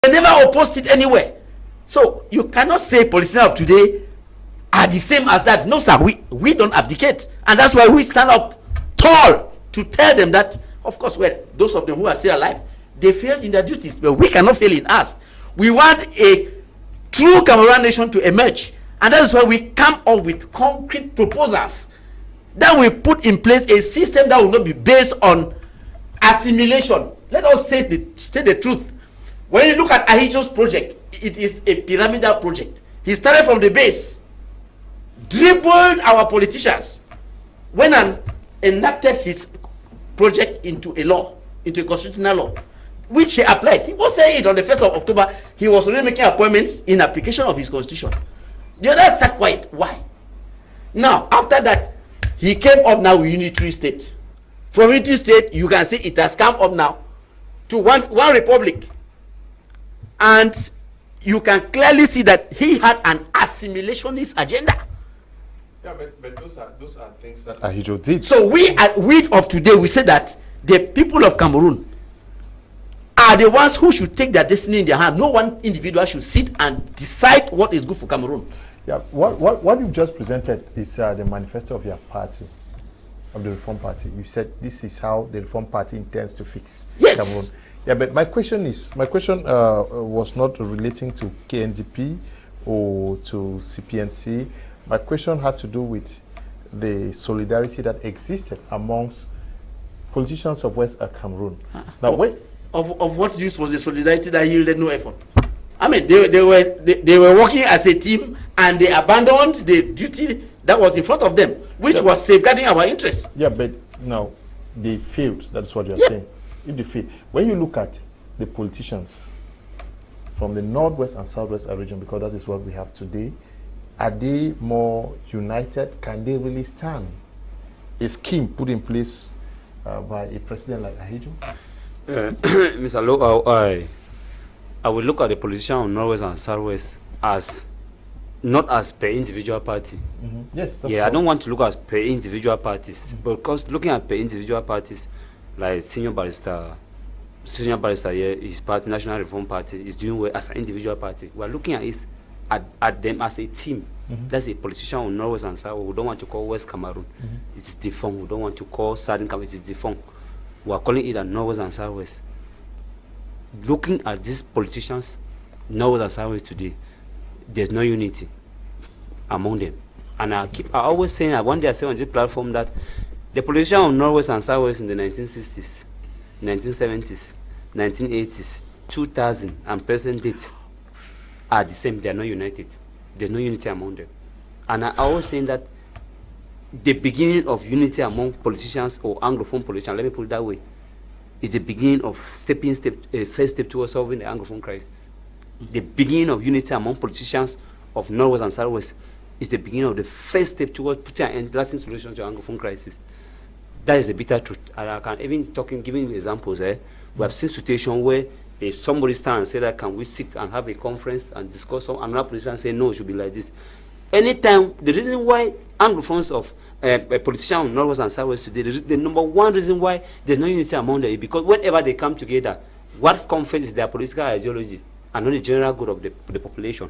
They never opposed it anywhere. So you cannot say politicians of today are the same as that. No, sir, we don't abdicate. And that's why we stand up tall to tell them that, of course, well, those of them who are still alive, they failed in their duties, but we cannot fail in us. We want a true Cameroon nation to emerge. And that is why we come up with concrete proposals that will put in place a system that will not be based on assimilation. Let us say the truth. When you look at Ahijo's project, it is a pyramidal project. He started from the base, dribbled our politicians, went and enacted his project into a law, into a constitutional law, which he applied. He was saying it on the 1st of October. He was already making appointments in application of his constitution. The others sat quiet. Why? Now, after that, he came up now with unitary state. From unitary state, you can see it has come up now to one republic. And you can clearly see that he had an assimilationist agenda. Yeah, but those are things that Ahijo did. So we of today, we say that the people of Cameroon are the ones who should take their destiny in their hand. No one individual should sit and decide what is good for Cameroon. Yeah, what you've just presented is the manifesto of your party, of the Reform Party. You said this is how the Reform Party intends to fix Cameroon. Yeah, but my question was not relating to KNDP or to CPNC. My question had to do with the solidarity that existed amongst politicians of West Cameroon. Now, of what use was the solidarity that yielded no effort? I mean, they were working as a team and they abandoned the duty that was in front of them, which was safeguarding our interests. Yeah, but now they failed. That's what you're saying. If they fail, when you look at the politicians from the northwest and southwest region, because that is what we have today, are they more united? Can they really stand a scheme put in place by a president like Ahijo? Mr. Lo, I will look at the politician of northwest and southwest as not as per individual party. Yes, that's I don't want to look at per individual parties, because looking at per individual parties, like senior barrister here, his party, National Reform Party, is doing well as an individual party. We are looking at them as a team. That's a politician of northwest and south. We don't want to call West Cameroon. It's Ndukong. We don't want to call Southern Cameroon. It's Ndukong. We are calling it a northwest and southwest. Looking at these politicians, northwest and southwest today, there's no unity among them. And I always saying, one day I say on this platform that the politicians of northwest and southwest in the 1960s, 1970s, 1980s, 2000 and present date are the same. They are not united. There's no unity among them. And I always saying that the beginning of unity among politicians or Anglophone politicians, let me put it that way, is the beginning of first step towards solving the Anglophone crisis. The beginning of unity among politicians of northwest and southwest is the beginning of the first step towards putting an lasting solution to the Anglophone crisis. That is the bitter truth. And I can even giving examples. We have seen situations where if somebody stands and say that, can we sit and have a conference and discuss some, another politician say no, it should be like this. Anytime, the reason why Anglophones of politicians of northwest and southwest today, the number one reason why there's no unity among them is because whenever they come together, what conflicts is their political ideology and not the general good of the population.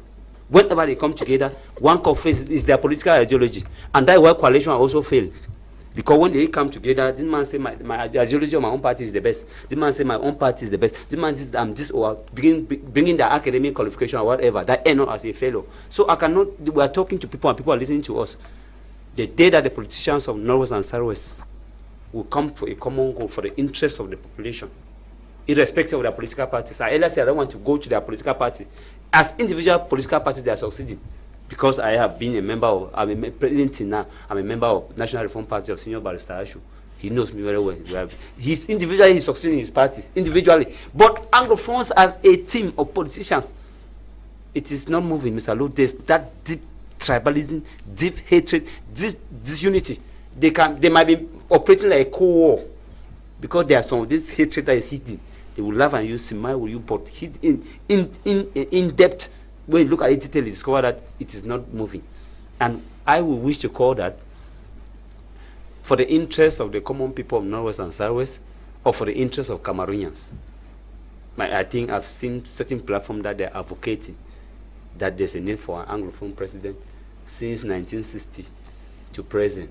Whenever they come together, one conflict is their political ideology, and that's why coalition also fail. Because when they come together, this man say my ideology of my own party is the best. This man say my own party is the best. This man says I'm this or bringing the academic qualification or whatever. That end up as a fellow. So I cannot. We are talking to people and people are listening to us. The day that the politicians of northwest and southwest will come for a common goal for the interest of the population, irrespective of their political parties. I earlier said I don't want to go to their political party. As individual political parties, they are succeeding. Because I have been a member of, I'm a president now, I'm a member of National Reform Party of Senior Barrister Ashu. He knows me very well. He's individually, he's succeeding in his party, individually. But Anglophones as a team of politicians, it is not moving, Mr. Lo. There's that deep tribalism, deep hatred, disunity. They might be operating like a Cold War because there are some of this hatred that is hidden. They will laugh and use smile with you, but in depth. When you look at it detail, you discover that it is not moving. And I will wish to call that for the interest of the common people of northwest and southwest, or for the interest of Cameroonians. I think I've seen certain platforms that they're advocating that there's a need for an Anglophone president. Since 1960 to present,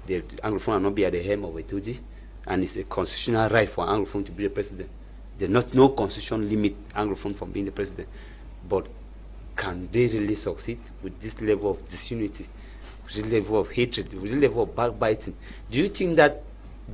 the Anglophone will not be at the helm of a Tuji, and it's a constitutional right for an Anglophone to be the president. There's no constitution limit Anglophone from being the president. But can they really succeed with this level of disunity, with this level of hatred, with this level of backbiting? Do you think that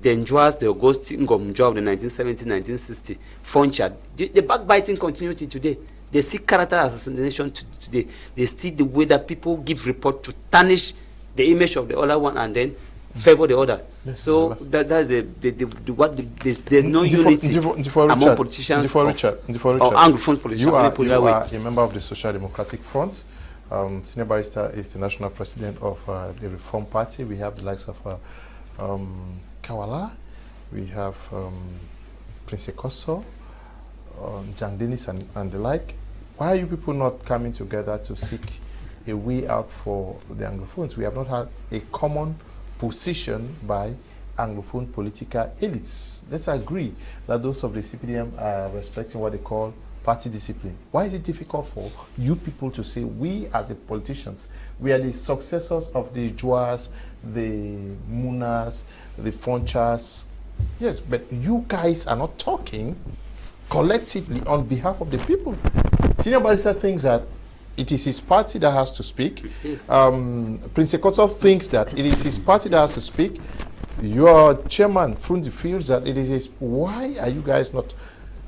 the Njoas, the Augustine Gomjo of the 1970-1960 Foncha, the backbiting continuity today? They see character assassination today. They see the way that people give report to tarnish the image of the other one and then favor the other. Yes, so that's there's no unity among politicians Ndifor Richard. or Anglophone politicians. You are a member of the Social Democratic Front. Senior Barrister is the national president of the Reform Party. We have the likes of Kawala. We have Prince Ekoso, Jang Dennis and the like. Why are you people not coming together to seek a way out for the Anglophones? We have not had a common position by Anglophone political elites. Let's agree that those of the CPDM are respecting what they call party discipline. Why is it difficult for you people to say we as the politicians, we are the successors of the Joas, the Munas, the Fonchas? Yes, but you guys are not talking collectively on behalf of the people. Senior Barrister thinks that it is his party that has to speak. Yes. Prince Ekoto thinks that it is his party that has to speak. Your chairman, Frundi, feels that it is his. Why are you guys not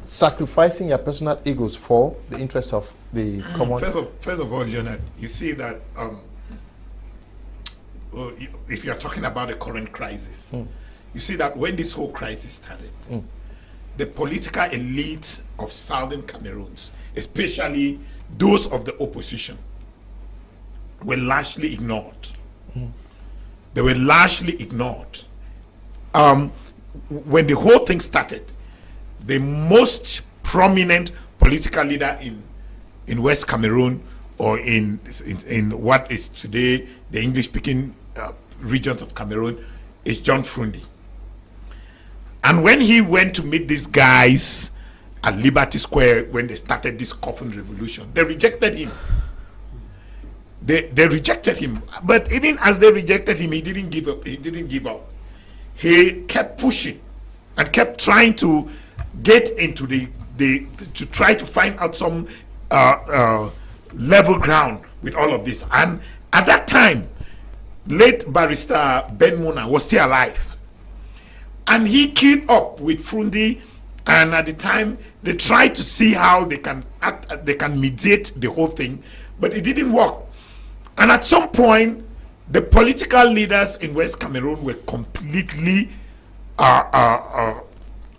sacrificing your personal egos for the interests of the common? First of all, Leonard, you see that if you're talking about the current crisis, you see that when this whole crisis started, the political elite of southern Cameroons, especially those of the opposition, were largely ignored. They were largely ignored. When the whole thing started, the most prominent political leader in West Cameroon, or in what is today the English-speaking regions of Cameroon, is John Frundi. And when he went to meet these guys at Liberty Square when they started this coffin revolution, they rejected him. They rejected him. But even as they rejected him, he didn't give up. He didn't give up. He kept pushing and kept trying to get into to try to find out some level ground with all of this. And at that time, late Barrister Ben Muna was still alive. And he queued up with Frundi, and at the time they tried to see how they can mediate the whole thing, but it didn't work. And at some point, the political leaders in West Cameroon were completely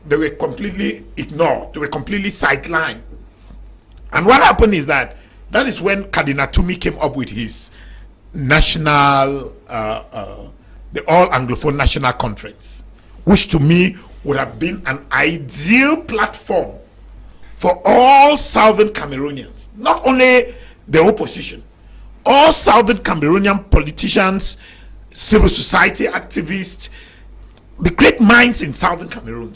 they were completely ignored. They were completely sidelined. And what happened is that is when Cardinal Tumi came up with his national, the All Anglophone National Conference, which to me would have been an ideal platform for all Southern Cameroonians, not only the opposition, all Southern Cameroonian politicians, civil society activists, the great minds in Southern Cameroon,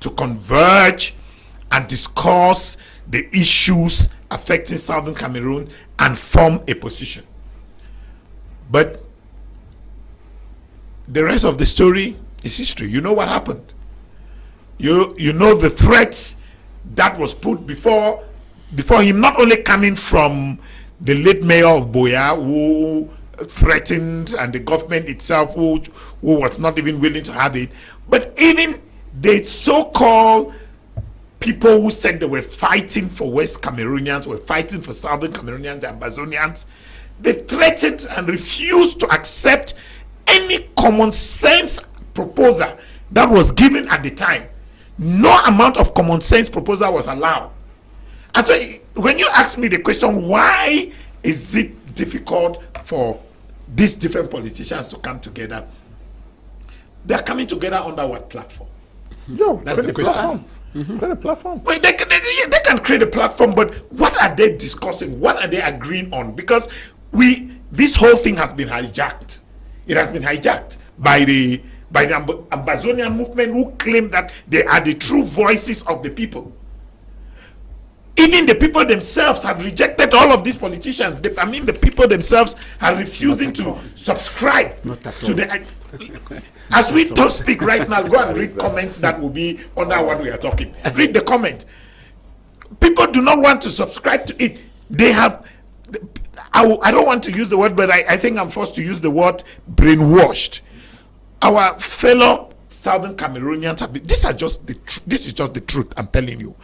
to converge and discuss the issues affecting Southern Cameroon and form a position. But the rest of the story is history. You know what happened. You know the threats that was put before him, not only coming from the late mayor of Boya, who threatened, and the government itself who was not even willing to have it, but even the so-called people who said they were fighting for West Cameroonians, were fighting for Southern Cameroonians, the Ambazonians, they threatened and refused to accept any common sense proposal that was given at the time. No amount of common sense proposal was allowed. And so when you ask me the question, why is it difficult for these different politicians to come together? They're coming together under what platform? That's the question. Create a platform. Well, they can create a platform, but what are they discussing? What are they agreeing on? Because this whole thing has been hijacked. It has been hijacked by the Ambazonian movement, who claim that they are the true voices of the people. Even the people themselves have rejected all of these politicians. The people themselves are refusing to subscribe to the. As we don't speak right now, go and read comments that will be under what we are talking. Read the comment. People do not want to subscribe to it. They have. I don't want to use the word, but I think I'm forced to use the word brainwashed. Our fellow Southern Cameroonians have been. This is just the truth. I'm telling you.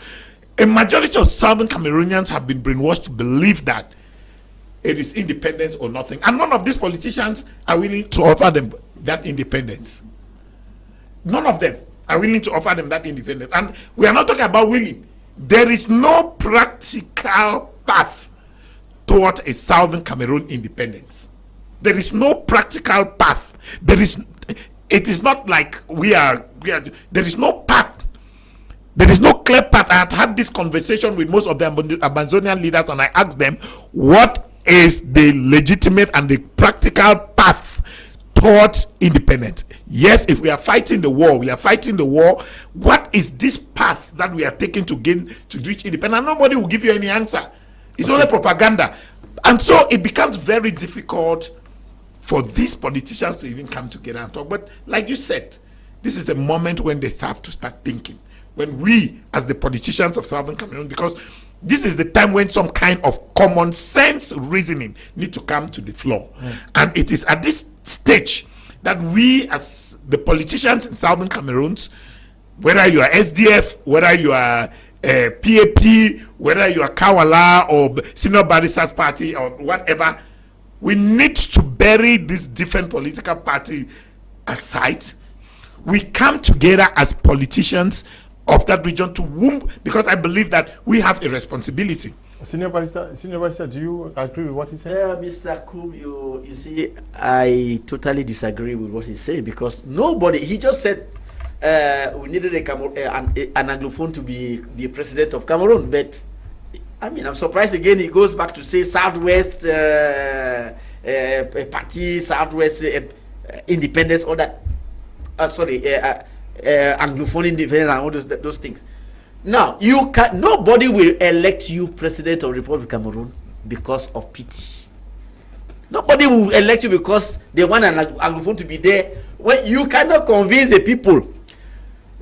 A majority of Southern Cameroonians have been brainwashed to believe that it is independence or nothing. And none of these politicians are willing to offer them that independence. None of them are willing to offer them that independence. And we are not talking about willing. There is no practical path towards a Southern Cameroon independence. There is no practical path. It is not like there is no path. There is no clear path. I had this conversation with most of the Amazonian leaders, and I asked them, what is the legitimate and the practical path towards independence? Yes, if we are fighting the war, what is this path that we are taking to reach independence? Nobody will give you any answer. It's only propaganda. And so it becomes very difficult for these politicians to even come together and talk. But like you said, this is a moment when they have to start thinking. When we, as the politicians of Southern Cameroon, because this is the time when some kind of common sense reasoning need to come to the floor. And it is at this stage that we, as the politicians in Southern Cameroon, whether you are SDF, whether you are PAP, whether you are Kawala or Senior Barristers Party or whatever, we need to bury this different political party aside. We come together as politicians of that region to whom, because I believe that we have a responsibility. Senior Barrister, do you agree with what he said? Mr. Kum, you see, I totally disagree with what he said, because he just said we needed an Anglophone to be president of Cameroon, but I mean, I'm surprised again he goes back to say Southwest Party, Southwest Independence, all that. Anglophone independence and all those things. Now, nobody will elect you president of the Republic of Cameroon because of pity. Nobody will elect you because they want an Anglophone to be there. When you cannot convince the people.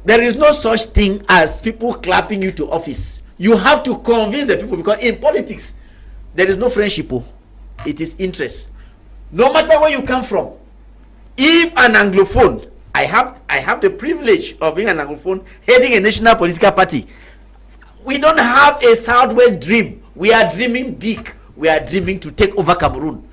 There is no such thing as people clapping you to office. You have to convince the people, because in politics, there is no friendship. It is interest. No matter where you come from, if an Anglophone, I have the privilege of being an Anglophone heading a national political party. We don't have a Southwest dream. We are dreaming big. We are dreaming to take over Cameroon.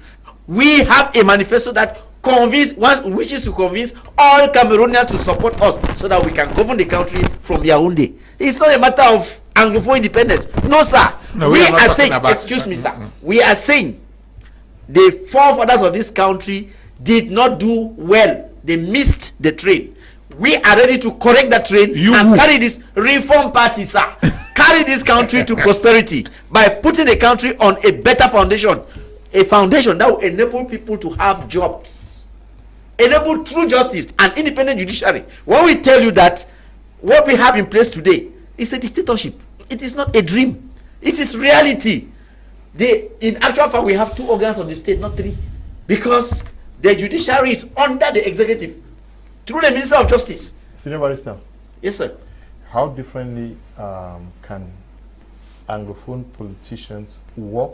We have a manifesto that wishes to convince all Cameroonians to support us so that we can govern the country from Yaoundé. It's not a matter of Anglophone independence. No, sir. No, we are saying, excuse me, sir. We are saying the forefathers of this country did not do well. They missed the train. We are ready to correct that train carry this reform party, sir. Carry this country to prosperity by putting the country on a better foundation. A foundation that will enable people to have jobs. Enable true justice and independent judiciary. When we tell you that what we have in place today is a dictatorship, it is not a dream. It is reality. In actual fact, we have 2 organs of the state, not 3. Because the judiciary is under the executive through the Minister of Justice. Senior Barrister. Yes, sir. How differently can Anglophone politicians work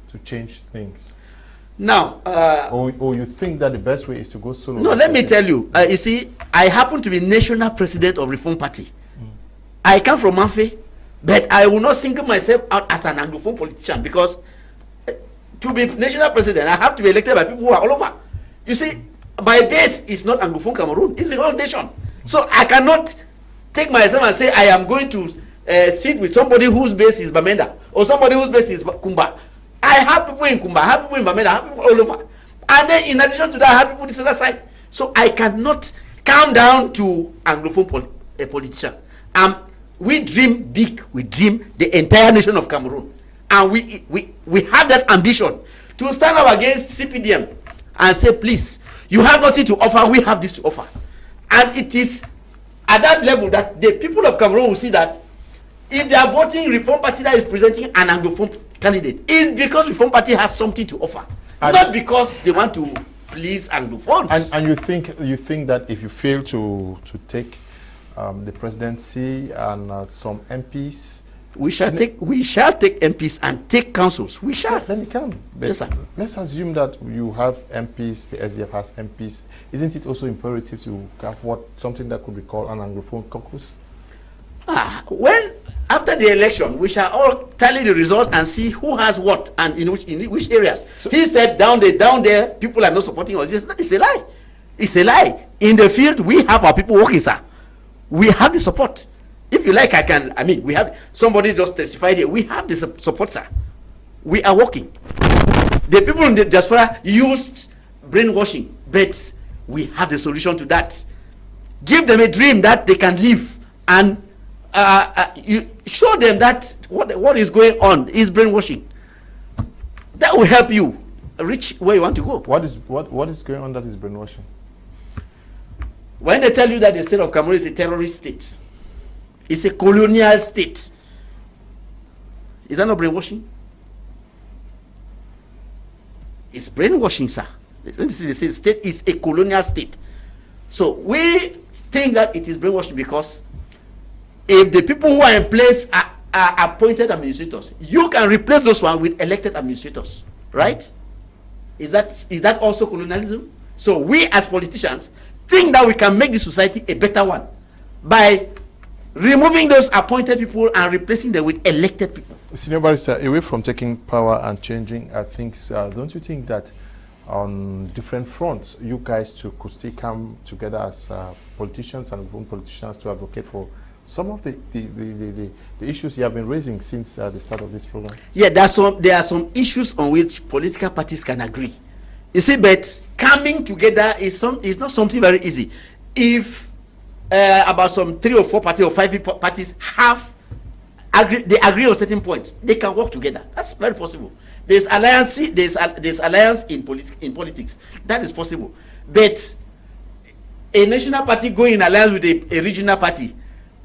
to change things? Now, or you think that the best way is to go solo? No, let me tell you. You see, I happen to be national president of Reform Party. I come from Manfe, but I will not single myself out as an Anglophone politician, because to be national president, I have to be elected by people who are all over. You see, my base is not Anglophone Cameroon, it's the whole nation. So I cannot take myself and say I am going to sit with somebody whose base is Bamenda or somebody whose base is Kumba. I have people in Kumba, I have people in Bamenda, I have people all over. And then in addition to that, I have people this other side. So I cannot come down to Anglophone politician. We dream big, we dream the entire nation of Cameroon. And we have that ambition to stand up against CPDM and say, please, you have nothing to offer, we have this to offer. And it is at that level that the people of Cameroon will see that If they are voting Reform Party that is presenting an Anglophone candidate, it's because Reform Party has something to offer, and not because they want to please Anglophones. And you think that if you fail to take the presidency and some MPs, we shall take MPs and take councils. We shall. Then you can. Yes, sir. Let's assume that you have MPs. The SDF has MPs. Isn't it also imperative to have something that could be called an Anglophone caucus? When after the election, we shall all tally the result and see who has what and in which areas. So he said down there people are not supporting us. It's a lie. It's a lie. In the field, we have our people working, sir. We have the support. If you like, we have somebody just testified here. We have the support, sir. We are working. The people in the diaspora used brainwashing, but we have the solution to that. Give them a dream that they can live, and you show them that what is going on is brainwashing. That will help you reach where you want to go. What is going on that is brainwashing? When they tell you that the state of Cameroon is a terrorist state, it's a colonial state, is that not brainwashing? It's brainwashing, sir. When they say the state is a colonial state, so we think that it is brainwashing because if the people who are in place are appointed administrators, you can replace those ones with elected administrators, right? Is that also colonialism? So we as politicians think that we can make the society a better one by removing those appointed people and replacing them with elected people. Senior Barrister, away from taking power and changing things, don't you think that on different fronts, you guys could still come together as politicians and politicians to advocate for some of the issues you have been raising since the start of this program? Yeah, there are some issues on which political parties can agree. You see, but coming together is not something very easy. If about some 3 or 4 parties or 5 parties they agree on certain points, they can work together. That's very possible. There's alliance in politics. That is possible. But a national party going in alliance with a regional party,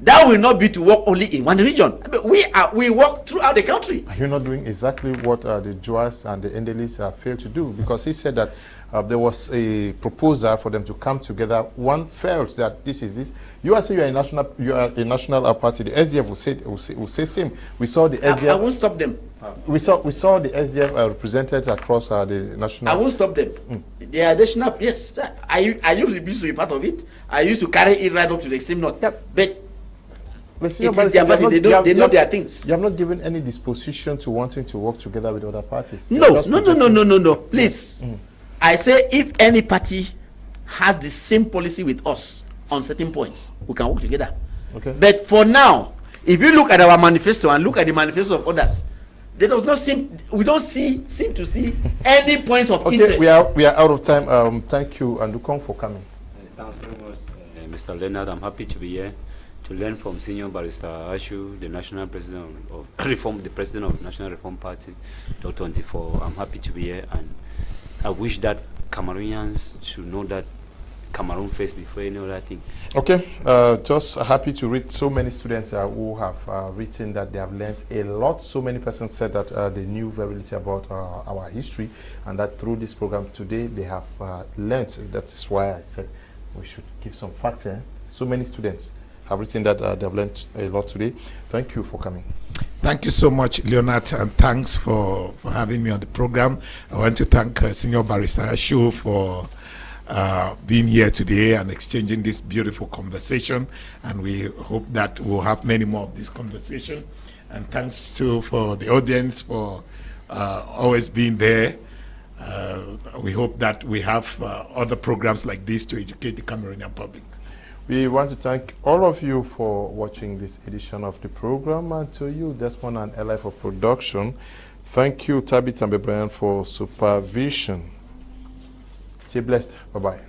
that will not be to work only in one region. We work throughout the country. Are you not doing exactly what the Joas and the Endelis failed to do? Because he said that there was a proposal for them to come together. One felt that this is this. You are saying you are a national party. The SDF will say same. We saw the SDF. I won't stop them. We saw the SDF represented across the national. I won't stop them. They are national. Yes, I used to be part of it. I used to carry it right up to the extreme north. Yep. But it is their party. They know their things. You have not given any disposition to wanting to work together with other parties. No. Please. I say if any party has the same policy with us on certain points, we can work together. Okay. But for now, if you look at our manifesto and look at the manifesto of others, we don't seem to see any points of interest. We are out of time. Thank you, Ndukong, for coming. Thanks very much, Mr. Leonard. I'm happy to be here to learn from Senior Barrister Ashu, the National President of the President of the National Reform Party, Dr. Ndifor. I'm happy to be here, and I wish that Cameroonians should know that Cameroon first before any other thing. Okay, just happy to read so many students who have written that they have learned a lot. So many persons said that they knew very little about our history, and that through this program today they have learned. That is why I said we should give some facts here. So many students have written that they have learned a lot today. Thank you for coming. Thank you so much, Leonard, and thanks for having me on the program. I want to thank Senior Barrister Ashu for being here today and exchanging this beautiful conversation, and we hope that we'll have many more of this conversation. And thanks for the audience for always being there. We hope that we have other programs like this to educate the Cameroonian public. We want to thank all of you for watching this edition of the program, and to you, Desmond and Eli, for production. Thank you, Tabitha and Brian, for supervision. Stay blessed. Bye-bye.